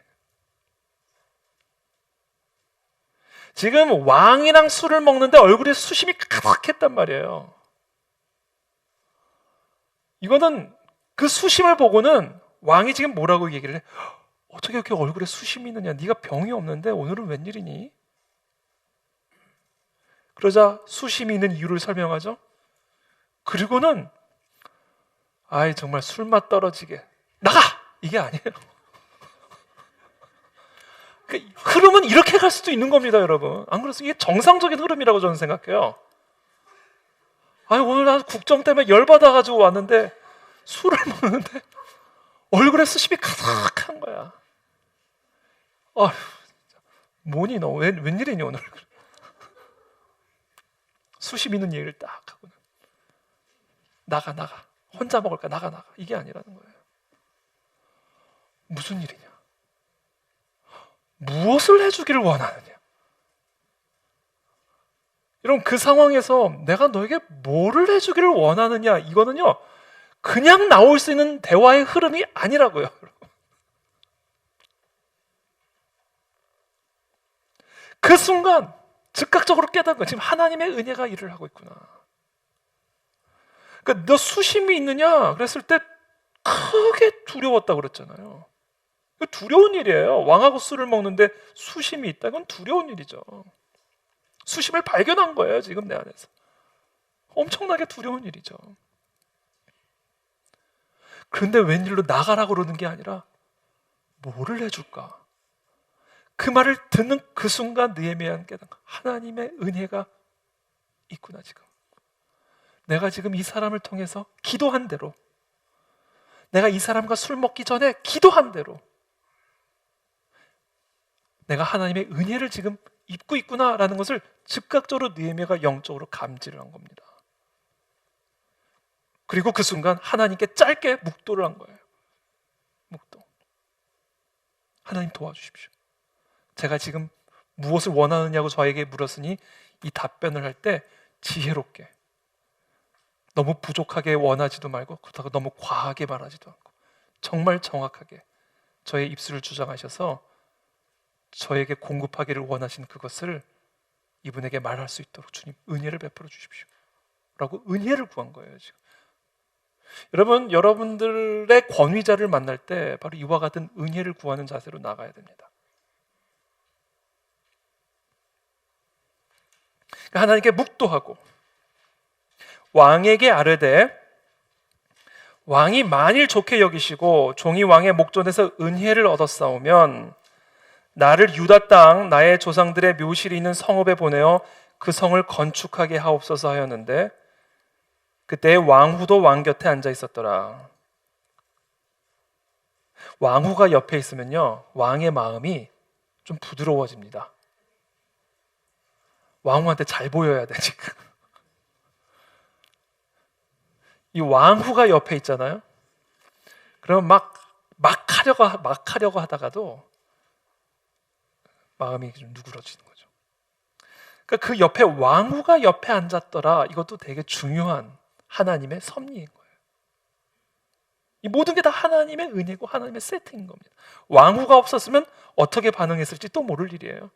지금 왕이랑 술을 먹는데 얼굴에 수심이 가득했단 말이에요. 이거는 그 수심을 보고는 왕이 지금 뭐라고 얘기를 해? 어떻게 이렇게 얼굴에 수심이 있느냐? 네가 병이 없는데 오늘은 웬일이니? 그러자 수심이 있는 이유를 설명하죠. 그리고는 아이 정말 술맛 떨어지게 나가! 이게 아니에요. 흐름은 이렇게 갈 수도 있는 겁니다, 여러분. 안 그래서 이게 정상적인 흐름이라고 저는 생각해요. 아니 오늘 나 국정 때문에 열받아가지고 왔는데 술을 먹는데 얼굴에 수심이 가득한 거야. 아휴, 뭐니 너 웬일이니 오늘? 수심 있는 얘기를 딱 하고는 나가 혼자 먹을까 나가 이게 아니라는 거예요. 무슨 일이냐? 무엇을 해주기를 원하느냐? 여러분 그 상황에서 내가 너에게 뭐를 해주기를 원하느냐, 이거는요 그냥 나올 수 있는 대화의 흐름이 아니라고요. 그 순간 즉각적으로 깨닫은 거예요. 지금 하나님의 은혜가 일을 하고 있구나. 그러니까 너 수심이 있느냐 그랬을 때 크게 두려웠다고 그랬잖아요. 두려운 일이에요. 왕하고 술을 먹는데 수심이 있다. 이건 두려운 일이죠. 수심을 발견한 거예요. 지금 내 안에서. 엄청나게 두려운 일이죠. 그런데 웬일로 나가라고 그러는 게 아니라 뭐를 해줄까? 그 말을 듣는 그 순간 느헤미야는 깨닫는 거예요. 하나님의 은혜가 있구나. 지금 내가 지금 이 사람을 통해서 기도한 대로, 내가 이 사람과 술 먹기 전에 기도한 대로 내가 하나님의 은혜를 지금 입고 있구나라는 것을 즉각적으로 느헤미야가 영적으로 감지를 한 겁니다. 그리고 그 순간 하나님께 짧게 묵도를 한 거예요. 묵도. 하나님 도와주십시오. 제가 지금 무엇을 원하느냐고 저에게 물었으니 이 답변을 할 때 지혜롭게, 너무 부족하게 원하지도 말고 그렇다고 너무 과하게 말하지도 않고 정말 정확하게 저의 입술을 주장하셔서 저에게 공급하기를 원하신 그것을 이분에게 말할 수 있도록 주님 은혜를 베풀어 주십시오 라고 은혜를 구한 거예요. 지금 여러분, 여러분들의 권위자를 만날 때 바로 이와 같은 은혜를 구하는 자세로 나가야 됩니다. 하나님께 묵도하고 왕에게 아뢰되 왕이 만일 좋게 여기시고 종이 왕의 목전에서 은혜를 얻었사오면 나를 유다 땅 나의 조상들의 묘실이 있는 성읍에 보내어 그 성을 건축하게 하옵소서 하였는데 그때 왕후도 왕 곁에 앉아 있었더라. 왕후가 옆에 있으면요 왕의 마음이 좀 부드러워집니다. 왕후한테 잘 보여야 돼 지금. 이 왕후가 옆에 있잖아요. 그럼 막 하려고 하다가도 마음이 좀 누그러지는 거죠. 그러니까 그 옆에 왕후가 옆에 앉았더라. 이것도 되게 중요한 하나님의 섭리인 거예요. 이 모든 게 다 하나님의 은혜고 하나님의 세팅인 겁니다. 왕후가 없었으면 어떻게 반응했을지 또 모를 일이에요.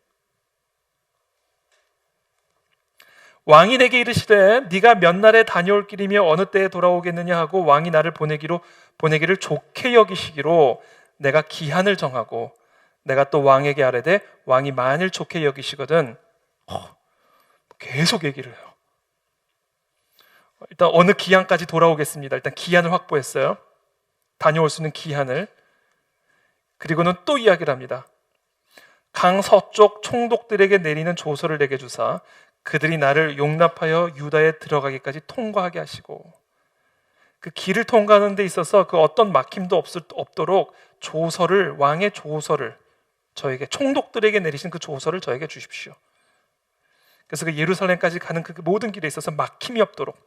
왕이 내게 이르시되 네가 몇 날에 다녀올 길이며 어느 때에 돌아오겠느냐 하고 왕이 나를 보내기를 좋게 여기시기로 내가 기한을 정하고 내가 또 왕에게 아뢰되 왕이 만일 좋게 여기시거든 계속 얘기를 해요. 일단 어느 기한까지 돌아오겠습니다. 일단 기한을 확보했어요. 다녀올 수 있는 기한을. 그리고는 또 이야기를 합니다. 강 서쪽 총독들에게 내리는 조서를 내게 주사 그들이 나를 용납하여 유다에 들어가기까지 통과하게 하시고 그 길을 통과하는 데 있어서 그 어떤 막힘도 없도록 조서를, 왕의 조서를 저에게, 총독들에게 내리신 그 조서를 저에게 주십시오. 그래서 그 예루살렘까지 가는 그 모든 길에 있어서 막힘이 없도록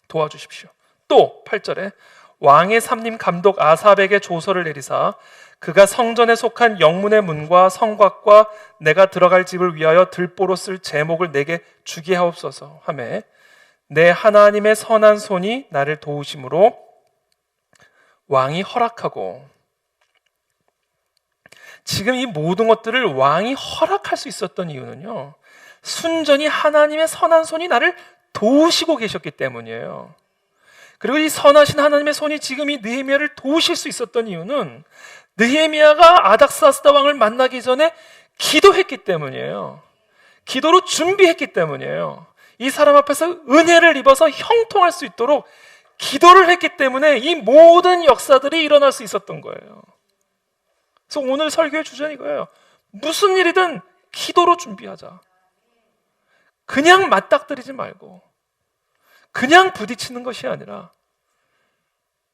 도와주십시오. 또 8절에 왕의 삼림 감독 아삽에게 조서를 내리사 그가 성전에 속한 영문의 문과 성곽과 내가 들어갈 집을 위하여 들보로 쓸 제목을 내게 주게 하옵소서 하매 내 하나님의 선한 손이 나를 도우심으로 왕이 허락하고, 지금 이 모든 것들을 왕이 허락할 수 있었던 이유는요, 순전히 하나님의 선한 손이 나를 도우시고 계셨기 때문이에요. 그리고 이 선하신 하나님의 손이 지금 이 느헤미야를 도우실 수 있었던 이유는 느헤미야가 아닥사스다 왕을 만나기 전에 기도했기 때문이에요. 기도로 준비했기 때문이에요. 이 사람 앞에서 은혜를 입어서 형통할 수 있도록 기도를 했기 때문에 이 모든 역사들이 일어날 수 있었던 거예요. 그래서 오늘 설교의 주제는 이거예요. 무슨 일이든 기도로 준비하자. 그냥 맞닥뜨리지 말고 그냥 부딪히는 것이 아니라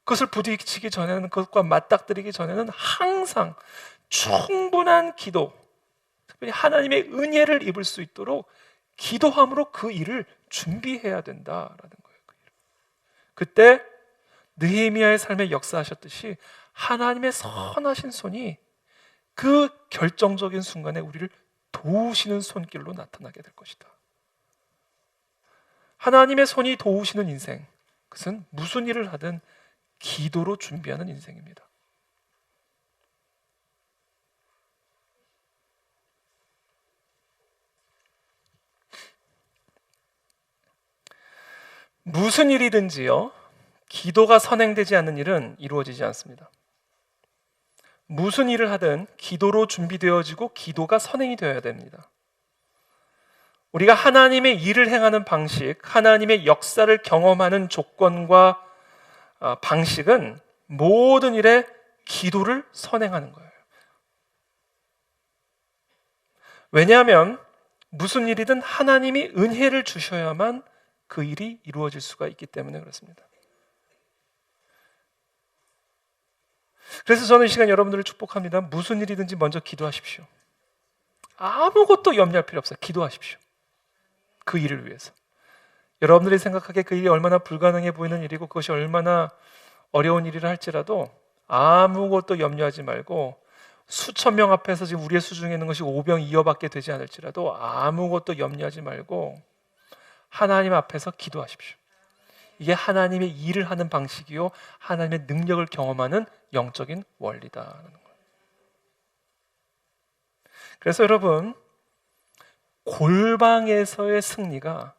그것을 부딪히기 전에는, 그것과 맞닥뜨리기 전에는 항상 충분한 기도, 특별히 하나님의 은혜를 입을 수 있도록 기도함으로 그 일을 준비해야 된다라는 거예요. 그때 느헤미야의 삶에 역사하셨듯이 하나님의 선하신 손이 그 결정적인 순간에 우리를 도우시는 손길로 나타나게 될 것이다. 하나님의 손이 도우시는 인생, 그것은 무슨 일을 하든 기도로 준비하는 인생입니다. 무슨 일이든지요, 기도가 선행되지 않는 일은 이루어지지 않습니다. 무슨 일을 하든 기도로 준비되어지고 기도가 선행이 되어야 됩니다. 우리가 하나님의 일을 행하는 방식, 하나님의 역사를 경험하는 조건과 방식은 모든 일에 기도를 선행하는 거예요. 왜냐하면 무슨 일이든 하나님이 은혜를 주셔야만 그 일이 이루어질 수가 있기 때문에 그렇습니다. 그래서 저는 이 시간 여러분들을 축복합니다. 무슨 일이든지 먼저 기도하십시오. 아무것도 염려할 필요 없어요. 기도하십시오. 그 일을 위해서. 여러분들이 생각하기에 그 일이 얼마나 불가능해 보이는 일이고 그것이 얼마나 어려운 일이라 할지라도 아무것도 염려하지 말고, 수천 명 앞에서 지금 우리의 수중에 있는 것이 오병 이어밖에 되지 않을지라도 아무것도 염려하지 말고 하나님 앞에서 기도하십시오. 이게 하나님의 일을 하는 방식이요, 하나님의 능력을 경험하는 영적인 원리다라는 거예요. 그래서 여러분, 골방에서의 승리가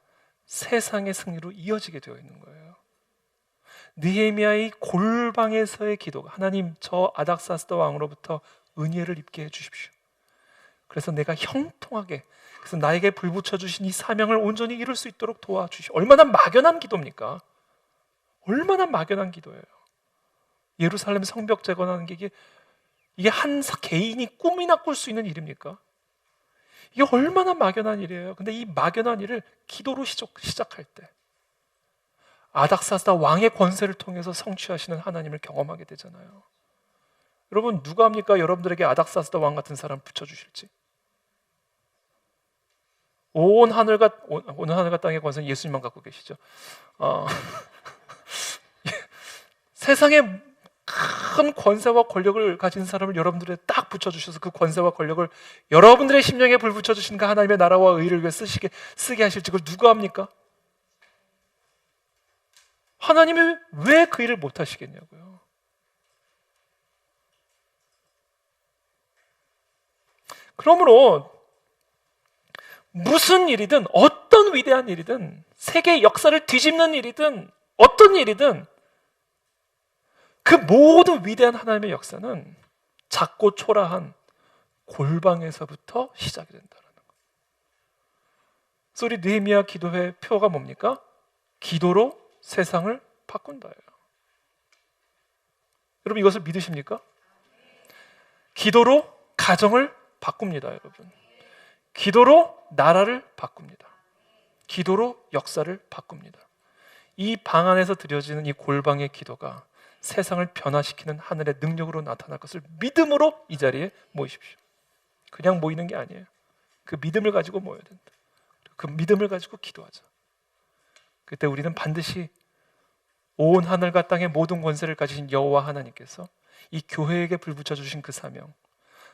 세상의 승리로 이어지게 되어 있는 거예요. 느헤미야의 골방에서의 기도가, 하나님 저 아닥사스다 왕으로부터 은혜를 입게 해주십시오. 그래서 내가 형통하게, 그래서 나에게 불붙여 주신 이 사명을 온전히 이룰 수 있도록 도와주시오. 얼마나 막연한 기도입니까? 얼마나 막연한 기도예요. 예루살렘 성벽 재건하는 게 이게 한 개인이 꿈이나 꿀 수 있는 일입니까? 이게 얼마나 막연한 일이에요. 근데 이 막연한 일을 기도로 시작할 때 아닥사스다 왕의 권세를 통해서 성취하시는 하나님을 경험하게 되잖아요. 여러분, 누가 합니까? 여러분들에게 아닥사스다 왕 같은 사람 붙여주실지. 온 하늘과 땅의 권세는 예수님만 갖고 계시죠. 어, 세상에 큰 권세와 권력을 가진 사람을 여러분들에 딱 붙여주셔서 그 권세와 권력을 여러분들의 심령에 불 붙여주신 그 하나님의 나라와 의를 위해 쓰게 하실지 그걸 누가 합니까? 하나님이 왜 그 일을 못 하시겠냐고요. 그러므로 무슨 일이든 어떤 위대한 일이든 세계의 역사를 뒤집는 일이든 어떤 일이든 그 모든 위대한 하나님의 역사는 작고 초라한 골방에서부터 시작이 된다는 거예요. 그래서 우리 느헤미야 기도회 표가 뭡니까? 기도로 세상을 바꾼다예요. 여러분 이것을 믿으십니까? 기도로 가정을 바꿉니다, 여러분. 기도로 나라를 바꿉니다. 기도로 역사를 바꿉니다. 이 방 안에서 드려지는 이 골방의 기도가 세상을 변화시키는 하늘의 능력으로 나타날 것을 믿음으로 이 자리에 모이십시오. 그냥 모이는 게 아니에요. 그 믿음을 가지고 모여야 된다. 그 믿음을 가지고 기도하자. 그때 우리는 반드시 온 하늘과 땅의 모든 권세를 가지신 여호와 하나님께서 이 교회에게 불붙여 주신 그 사명,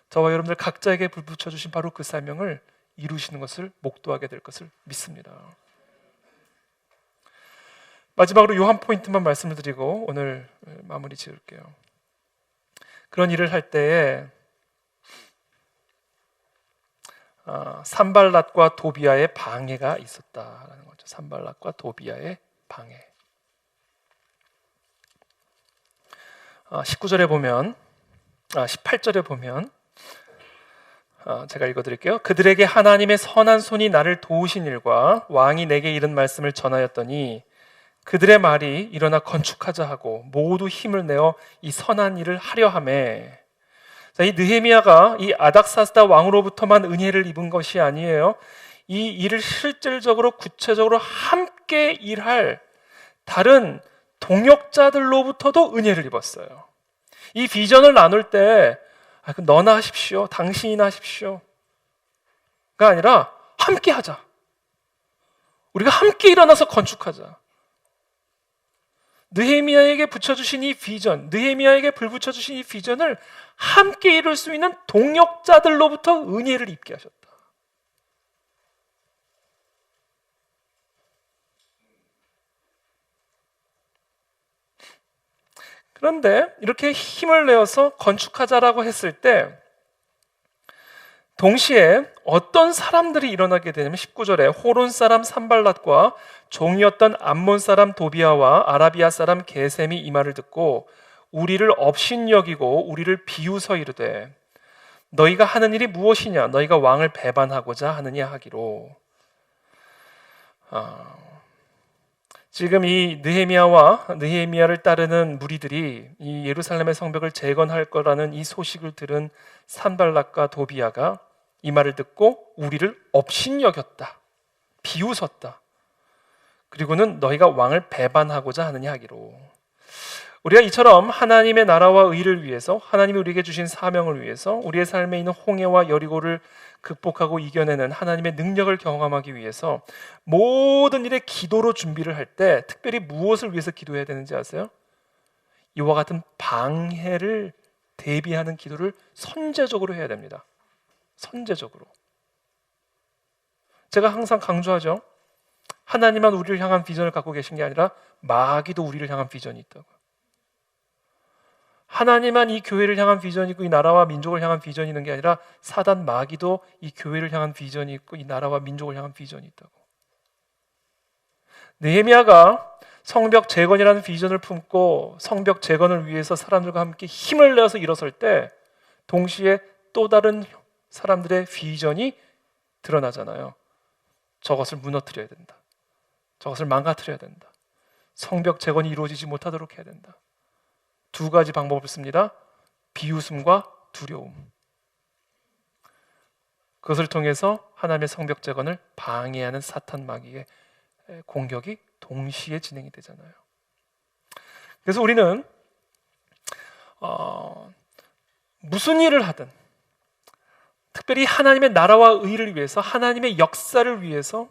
저와 여러분들 각자에게 불붙여 주신 바로 그 사명을 이루시는 것을 목도하게 될 것을 믿습니다. 마지막으로 요 한 포인트만 말씀을 드리고 오늘 마무리 지을게요. 그런 일을 할 때에 산발랏과 도비아의 방해가 있었다라는 거죠. 산발랏과 도비아의 방해. 19절에 보면 18절에 보면 제가 읽어드릴게요. 그들에게 하나님의 선한 손이 나를 도우신 일과 왕이 내게 이른 말씀을 전하였더니 그들의 말이 일어나 건축하자 하고 모두 힘을 내어 이 선한 일을 하려 하매. 자, 이 느헤미야가 이 아닥사스다 왕으로부터만 은혜를 입은 것이 아니에요. 이 일을 실질적으로 구체적으로 함께 일할 다른 동역자들로부터도 은혜를 입었어요. 이 비전을 나눌 때 너나 하십시오, 당신이나 하십시오가 아니라 함께 하자. 우리가 함께 일어나서 건축하자. 느헤미야에게 붙여주신 이 비전, 느헤미야에게 불붙여주신 이 비전을 함께 이룰 수 있는 동역자들로부터 은혜를 입게 하셨다. 그런데 이렇게 힘을 내어서 건축하자라고 했을 때 동시에 어떤 사람들이 일어나게 되냐면 19절에 호론 사람 산발랏과 종이었던 암몬 사람 도비아와 아라비아 사람 게셈이 이 말을 듣고 우리를 업신여기고 우리를 비웃어 이르되 너희가 하는 일이 무엇이냐? 너희가 왕을 배반하고자 하느냐 하기로. 지금 이 느헤미야를 따르는 무리들이 이 예루살렘의 성벽을 재건할 거라는 이 소식을 들은 산발랏과 도비아가 이 말을 듣고 우리를 업신여겼다, 비웃었다. 그리고는 너희가 왕을 배반하고자 하느냐 하기로. 우리가 이처럼 하나님의 나라와 의를 위해서, 하나님이 우리에게 주신 사명을 위해서 우리의 삶에 있는 홍해와 여리고를 극복하고 이겨내는 하나님의 능력을 경험하기 위해서 모든 일에 기도로 준비를 할 때 특별히 무엇을 위해서 기도해야 되는지 아세요? 이와 같은 방해를 대비하는 기도를 선제적으로 해야 됩니다. 선제적으로. 제가 항상 강조하죠. 하나님만 우리를 향한 비전을 갖고 계신 게 아니라 마귀도 우리를 향한 비전이 있다고. 하나님만 이 교회를 향한 비전이 있고 이 나라와 민족을 향한 비전이 있는 게 아니라 사단 마귀도 이 교회를 향한 비전이 있고 이 나라와 민족을 향한 비전이 있다고. 느헤미야가 성벽 재건이라는 비전을 품고 성벽 재건을 위해서 사람들과 함께 힘을 내어서 일어설 때 동시에 또 다른 사람들의 비전이 드러나잖아요. 저것을 무너뜨려야 된다. 저것을 망가뜨려야 된다. 성벽 재건이 이루어지지 못하도록 해야 된다. 두 가지 방법을 씁니다. 비웃음과 두려움. 그것을 통해서 하나님의 성벽 재건을 방해하는 사탄 마귀의 공격이 동시에 진행이 되잖아요. 그래서 우리는 무슨 일을 하든 특별히 하나님의 나라와 의를 위해서, 하나님의 역사를 위해서,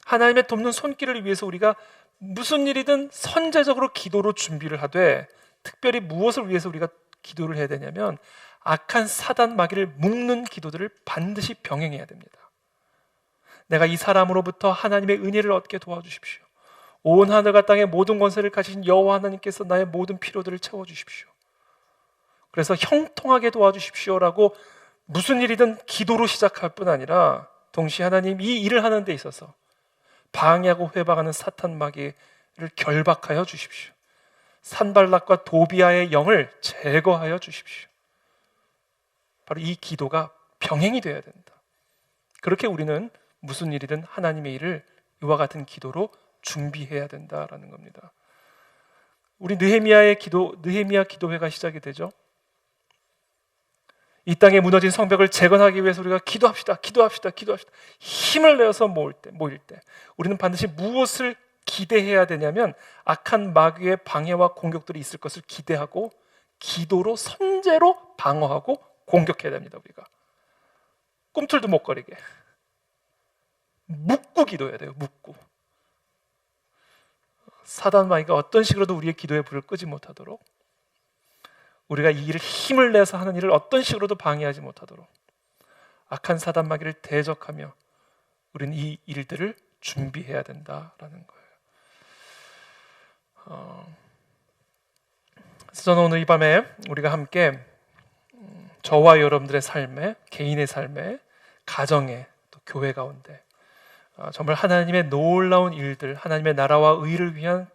하나님의 돕는 손길을 위해서 우리가 무슨 일이든 선제적으로 기도로 준비를 하되, 특별히 무엇을 위해서 우리가 기도를 해야 되냐면 악한 사단 마귀를 묶는 기도들을 반드시 병행해야 됩니다. 내가 이 사람으로부터 하나님의 은혜를 얻게 도와주십시오. 온 하늘과 땅의 모든 권세를 가지신 여호와 하나님께서 나의 모든 필요들을 채워주십시오. 그래서 형통하게 도와주십시오라고 무슨 일이든 기도로 시작할 뿐 아니라 동시에 하나님 이 일을 하는 데 있어서 방해하고 회방하는 사탄 마귀를 결박하여 주십시오. 산발락과 도비아의 영을 제거하여 주십시오. 바로 이 기도가 병행이 되어야 된다. 그렇게 우리는 무슨 일이든 하나님의 일을 이와 같은 기도로 준비해야 된다라는 겁니다. 우리 느헤미야 기도회가 시작이 되죠. 이 땅에 무너진 성벽을 재건하기 위해서 우리가 기도합시다. 힘을 내어서 모일 때 우리는 반드시 무엇을 기대해야 되냐면 악한 마귀의 방해와 공격들이 있을 것을 기대하고 기도로 선제로 방어하고 공격해야 됩니다. 우리가 꿈틀도 못 거리게 묵고 기도해야 돼요. 묵고 사단 마귀가 어떤 식으로도 우리의 기도에 불을 끄지 못하도록, 우리가 이 일을 힘을 내서 하는 일을 어떤 식으로도 방해하지 못하도록 악한 사단 마귀를 대적하며 우리는 이 일들을 준비해야 된다라는 거예요. 그래서 저는 오늘 이 밤에 우리가 함께 저와 여러분들의 삶에, 개인의 삶에, 가정에, 또 교회 가운데 정말 하나님의 놀라운 일들, 하나님의 나라와 의를 위한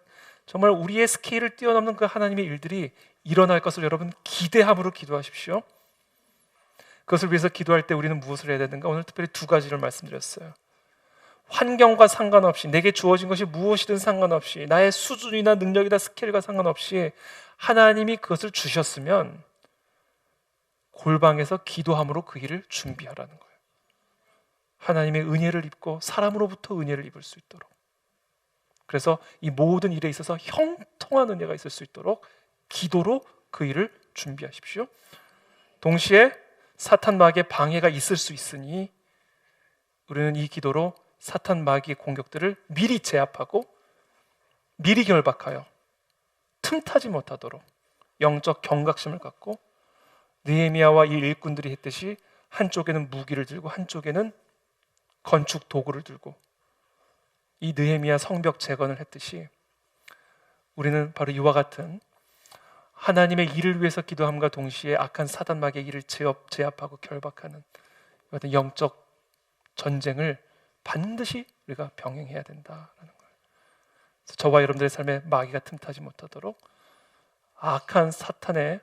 정말 우리의 스케일을 뛰어넘는 그 하나님의 일들이 일어날 것을 여러분 기대함으로 기도하십시오. 그것을 위해서 기도할 때 우리는 무엇을 해야 되는가? 오늘 특별히 두 가지를 말씀드렸어요. 환경과 상관없이, 내게 주어진 것이 무엇이든 상관없이, 나의 수준이나 능력이나 스케일과 상관없이 하나님이 그것을 주셨으면 골방에서 기도함으로 그 일을 준비하라는 거예요. 하나님의 은혜를 입고 사람으로부터 은혜를 입을 수 있도록, 그래서 이 모든 일에 있어서 형통한 은혜가 있을 수 있도록 기도로 그 일을 준비하십시오. 동시에 사탄 마귀의 방해가 있을 수 있으니 우리는 이 기도로 사탄 마귀의 공격들을 미리 제압하고 미리 결박하여 틈타지 못하도록 영적 경각심을 갖고 느헤미야와 이 일꾼들이 했듯이 한쪽에는 무기를 들고 한쪽에는 건축 도구를 들고 이 느헤미야 성벽 재건을 했듯이 우리는 바로 이와 같은 하나님의 일을 위해서 기도함과 동시에 악한 사단 마귀의 일을 제압하고 결박하는 이 같은 영적 전쟁을 반드시 우리가 병행해야 된다라는 거예요. 그래서 저와 여러분들의 삶에 마귀가 틈타지 못하도록 악한 사탄의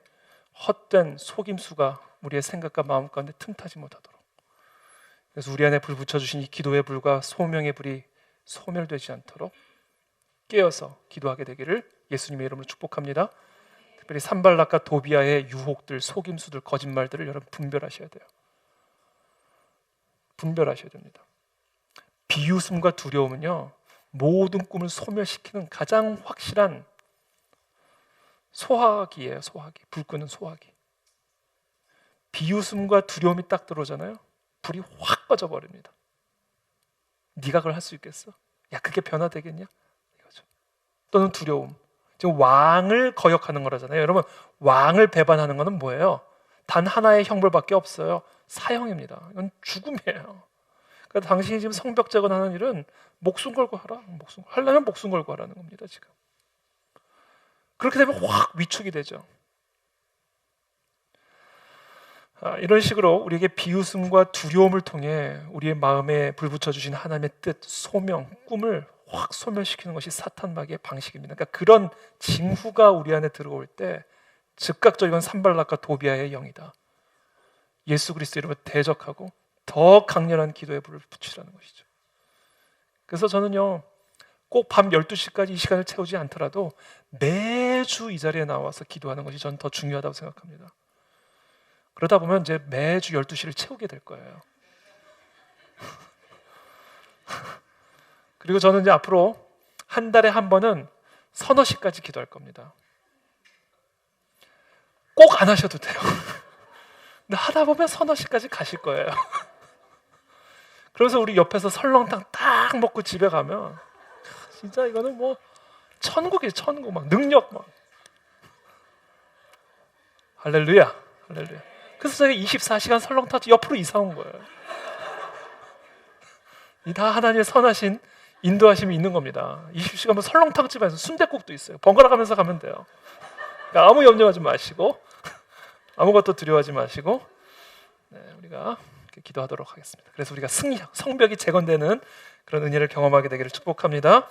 헛된 속임수가 우리의 생각과 마음 가운데 틈타지 못하도록, 그래서 우리 안에 불 붙여주신 이 기도의 불과 소명의 불이 소멸되지 않도록 깨어서 기도하게 되기를 예수님의 이름으로 축복합니다. 특별히 산발락과 도비아의 유혹들, 속임수들, 거짓말들을 여러분 분별하셔야 돼요. 분별하셔야 됩니다. 비웃음과 두려움은요, 모든 꿈을 소멸시키는 가장 확실한 소화기예요. 소화기, 불 끄는 소화기. 비웃음과 두려움이 딱 들어오잖아요, 불이 확 꺼져버립니다. 네가 그걸 할 수 있겠어? 야, 그게 변화되겠냐? 이거죠. 또는 두려움, 지금 왕을 거역하는 거라잖아요. 여러분, 왕을 배반하는 거는 뭐예요? 단 하나의 형벌밖에 없어요. 사형입니다. 이건 죽음이에요. 그러니까 당신이 지금 성벽 재건하는 일은 목숨 걸고 하라. 하려면 목숨 걸고 하라는 겁니다. 지금 그렇게 되면 확 위축이 되죠. 이런 식으로 우리에게 비웃음과 두려움을 통해 우리의 마음에 불 붙여주신 하나님의 뜻, 소명, 꿈을 확 소멸시키는 것이 사탄 마귀의 방식입니다. 그러니까 그런 징후가 우리 안에 들어올 때 즉각적인 산발락과 도비아의 영이다. 예수 그리스도 이름으로 대적하고 더 강렬한 기도의 불을 붙이라는 것이죠. 그래서 저는요, 꼭 밤 12시까지 이 시간을 채우지 않더라도 매주 이 자리에 나와서 기도하는 것이 저는 더 중요하다고 생각합니다. 그러다 보면 이제 매주 12시를 채우게 될 거예요. 그리고 저는 이제 앞으로 한 달에 한 번은 서너 시까지 기도할 겁니다. 꼭 안 하셔도 돼요. 근데 하다 보면 서너 시까지 가실 거예요. 그래서 우리 옆에서 설렁탕 딱 먹고 집에 가면 진짜 이거는 뭐 천국이에요. 천국. 막 능력 막. 할렐루야. 할렐루야. 그래서 제가 24시간 설렁탕 옆으로 이사 온 거예요. 이 다 하나님의 선하신 인도하심이 있는 겁니다. 20시간 뭐 설렁탕집에서 순댓국도 있어요. 번갈아 가면서 가면 돼요. 그러니까 아무 염려하지 마시고 아무것도 두려워하지 마시고 우리가 기도하도록 하겠습니다. 그래서 우리가 성벽이 재건되는 그런 은혜를 경험하게 되기를 축복합니다.